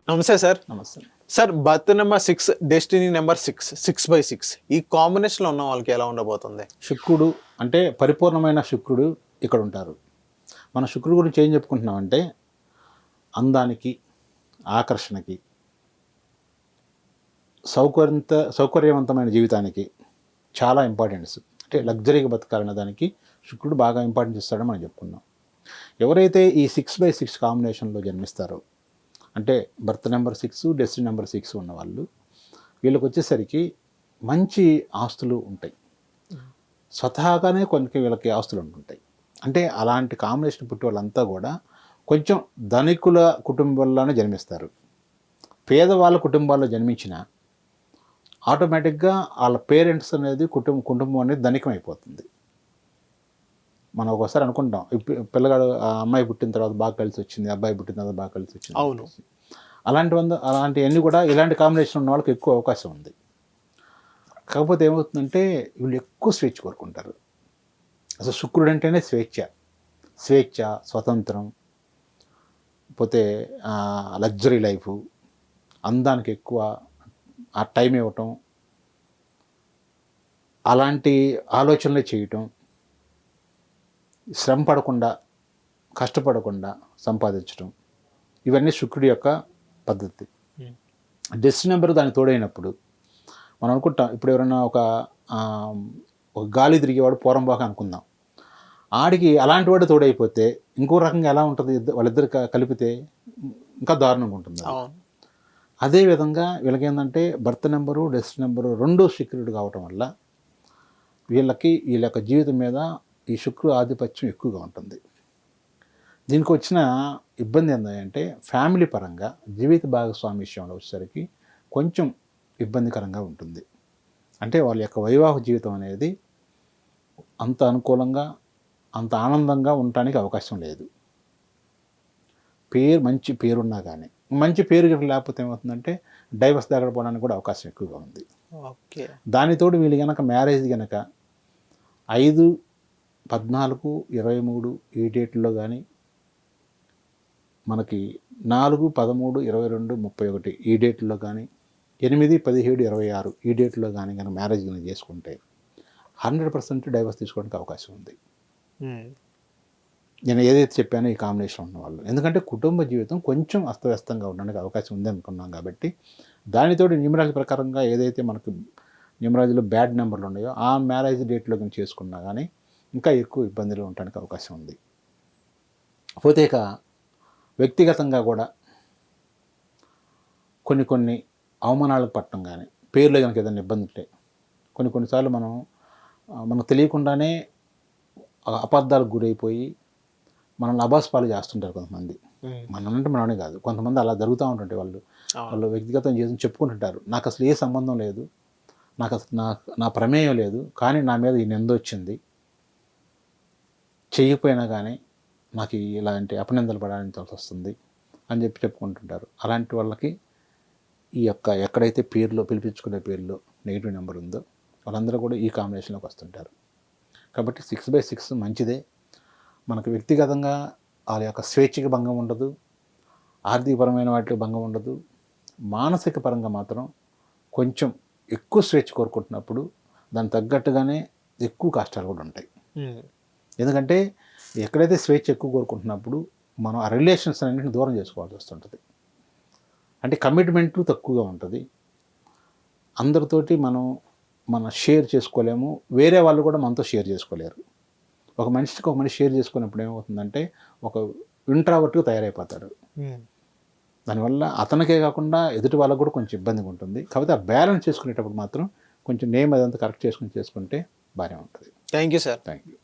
నమస్తే సార్. నమస్తే. Sir birth number 6, destiny number 6, 6/6 ఈ కాంబినేషన్లో ఉన్న వాళ్ళకి ఎలా ఉండబోతుంది? శుక్రుడు అంటే పరిపూర్ణమైన శుక్రుడు ఇక్కడ ఉంటారు. మన శుక్రుడు గురించి ఏం చెప్పుకుంటున్నామంటే అందానికి, ఆకర్షణకి, సౌకర్యవంతమైన జీవితానికి చాలా ఇంపార్టెన్స్. అంటే లగ్జరీగా బతకాలనే దానికి శుక్రుడు బాగా ఇంపార్టెన్స్ ఇస్తాడని మనం చెప్పుకున్నాం. ఎవరైతే ఈ 6/6 కాంబినేషన్లో జన్మిస్తారో, అంటే బర్త్ నెంబర్ 6, డెస్టినీ నెంబర్ 6 ఉన్నవాళ్ళు, వీళ్ళకి వచ్చేసరికి మంచి ఆస్తులు ఉంటాయి. స్వతహాగానే కొన్ని వీళ్ళకి ఆస్తులు ఉంటుంటాయి. అంటే అలాంటి కాంబినేషన్ పుట్టి వాళ్ళంతా కూడా కొంచెం ధనికుల కుటుంబాల్లోనే జన్మిస్తారు. పేదవాళ్ళ కుటుంబాల్లో జన్మించిన ఆటోమేటిక్గా వాళ్ళ పేరెంట్స్ అనేది కుటుంబం అనేది ధనికం అయిపోతుంది. మనం ఒకసారి అనుకుంటాం పిల్లగాడు అమ్మాయి పుట్టిన తర్వాత బాగా కలిసి వచ్చింది, అబ్బాయి పుట్టిన తర్వాత బాగా కలిసి వచ్చింది. అవును. అలాంటివన్నీ కూడా ఇలాంటి కాంబినేషన్ ఉన్న వాళ్ళకి ఎక్కువ అవకాశం ఉంది. కాకపోతే ఏమవుతుందంటే వీళ్ళు ఎక్కువ స్వేచ్ఛ కోరుకుంటారు. అసలు శుక్రుడు అంటేనే స్వేచ్ఛ, స్వతంత్రం, పోతే లగ్జరీ లైఫ్, అందానికి ఎక్కువ ఆ టైం ఇవ్వటం, అలాంటి ఆలోచనలే చేయటం, శ్రమ పడకుండా, కష్టపడకుండా సంపాదించడం, ఇవన్నీ శుక్రుడి యొక్క పద్ధతి. డెస్టినీ నెంబర్ దానికి తోడైనప్పుడు మనం అనుకుంటాం, ఇప్పుడు ఎవరైనా ఒక గాలి తిరిగేవాడు పోరంబాక అనుకుందాం, ఆడికి అలాంటి వాడు తోడైపోతే ఇంకో రకంగా ఎలా ఉంటుంది, వాళ్ళిద్దరు కలిపితే ఇంకా దారుణంగా ఉంటుంది. అదేవిధంగా వీళ్ళకేంటంటే బర్త్ నెంబరు, డెస్టినీ నెంబరు రెండు శుక్రుడు కావటం వల్ల వీళ్ళ యొక్క జీవితం మీద ఈ శుక్రు ఆధిపత్యం ఎక్కువగా ఉంటుంది. దీనికి వచ్చిన ఇబ్బంది ఏంటంటే ఫ్యామిలీ పరంగా జీవిత భాగస్వామి విషయంలో వచ్చేసరికి కొంచెం ఇబ్బందికరంగా ఉంటుంది. అంటే వాళ్ళ యొక్క వైవాహ జీవితం అనేది అంత అనుకూలంగా, అంత ఆనందంగా ఉండటానికి అవకాశం లేదు. మంచి పేరున్నా కానీ, మంచి పేరు లేకపోతే ఏమవుతుందంటే డైవర్స్ దగ్గర పోవడానికి కూడా అవకాశం ఎక్కువగా ఉంది. ఓకే. దానితోడు వీళ్ళు కనుక మ్యారేజ్ కనుక 5, 14, 23 ఈ డేట్లో కానీ, మనకి 4, 13, 22, 31 ఈ డేట్లో కానీ, 8, 17, 26 ఈ డేట్లో కానీ కనుక మ్యారేజ్ కనుక చేసుకుంటే 100% డైవర్స్ తీసుకోవడానికి అవకాశం ఉంది. నేను ఏదైతే చెప్పానో ఈ కాంబినేషన్ ఉన్న వాళ్ళు, ఎందుకంటే కుటుంబ జీవితం కొంచెం అస్తవ్యస్తంగా ఉండడానికి అవకాశం ఉంది అనుకున్నాం. కాబట్టి దానితోటి న్యూమరాలజీ ప్రకారంగా ఏదైతే మనకు న్యూమరాలజీలో బ్యాడ్ నెంబర్లు ఉన్నాయో ఆ మ్యారేజ్ డేట్లో కానీ చేసుకున్నా కానీ ఇంకా ఎక్కువ ఇబ్బందులు ఉండడానికి అవకాశం ఉంది. పోతే ఇక వ్యక్తిగతంగా కూడా కొన్ని అవమానాలకు పట్టడం కానీ, పేర్లో కనుక ఏదైనా ఇబ్బంది ఉంటే కొన్నిసార్లు మనకు తెలియకుండానే అబద్ధాలకు గురైపోయి మనల్ని అబాస్పాలు చేస్తుంటారు కొంతమంది. మనమంటే మననే కాదు, కొంతమంది అలా జరుగుతూ ఉంటుంటే వాళ్ళు వ్యక్తిగతం చేసి చెప్పుకుంటుంటారు, నాకు అసలు ఏ సంబంధం లేదు, నాకు అసలు నా ప్రమేయం లేదు, కానీ నా మీద ఈ నింద వచ్చింది, చేయకపోయినా కానీ నాకు ఇలాంటి అపనిందలు పడాల్సి వస్తుంది అని చెప్పుకుంటుంటారు. అలాంటి వాళ్ళకి ఈ యొక్క ఎక్కడైతే పిలిపించుకునే పేర్లో నెగిటివ్ నెంబర్ ఉందో వాళ్ళందరూ కూడా ఈ కాంబినేషన్లోకి వస్తుంటారు. కాబట్టి 6/6 మంచిదే. మనకు వ్యక్తిగతంగా వాళ్ళ యొక్క స్వేచ్ఛకి భంగం ఉండదు, ఆర్థికపరమైన వాటికి భంగం ఉండదు. మానసిక పరంగా మాత్రం కొంచెం ఎక్కువ స్వేచ్ఛ కోరుకుంటున్నప్పుడు దానికి తగ్గట్టుగానే ఎక్కువ కష్టాలు కూడా ఉంటాయి. ఎందుకంటే ఎక్కడైతే స్వేచ్ఛ ఎక్కువ కోరుకుంటున్నప్పుడు మనం ఆ రిలేషన్స్ అన్నింటిని దూరం చేసుకోవాల్సి వస్తుంటుంది. అంటే కమిట్మెంట్ తక్కువగా ఉంటుంది. అందరితోటి మనం షేర్ చేసుకోలేము, వేరే వాళ్ళు కూడా మనతో షేర్ చేసుకోలేరు. ఒక మనిషి షేర్ చేసుకున్నప్పుడు ఏమవుతుందంటే ఒక ఇంట్రావర్ట్గా తయారైపోతాడు. దానివల్ల అతనికే కాకుండా ఎదుటి వాళ్ళకు కూడా కొంచెం ఇబ్బందిగా ఉంటుంది. కాబట్టి ఆ బ్యాలెన్స్ చేసుకునేటప్పుడు మాత్రం కొంచెం నేమ్ అదంతా కరెక్ట్ చేసుకుంటే బాగానే ఉంటుంది. Thank you sir. Thank you.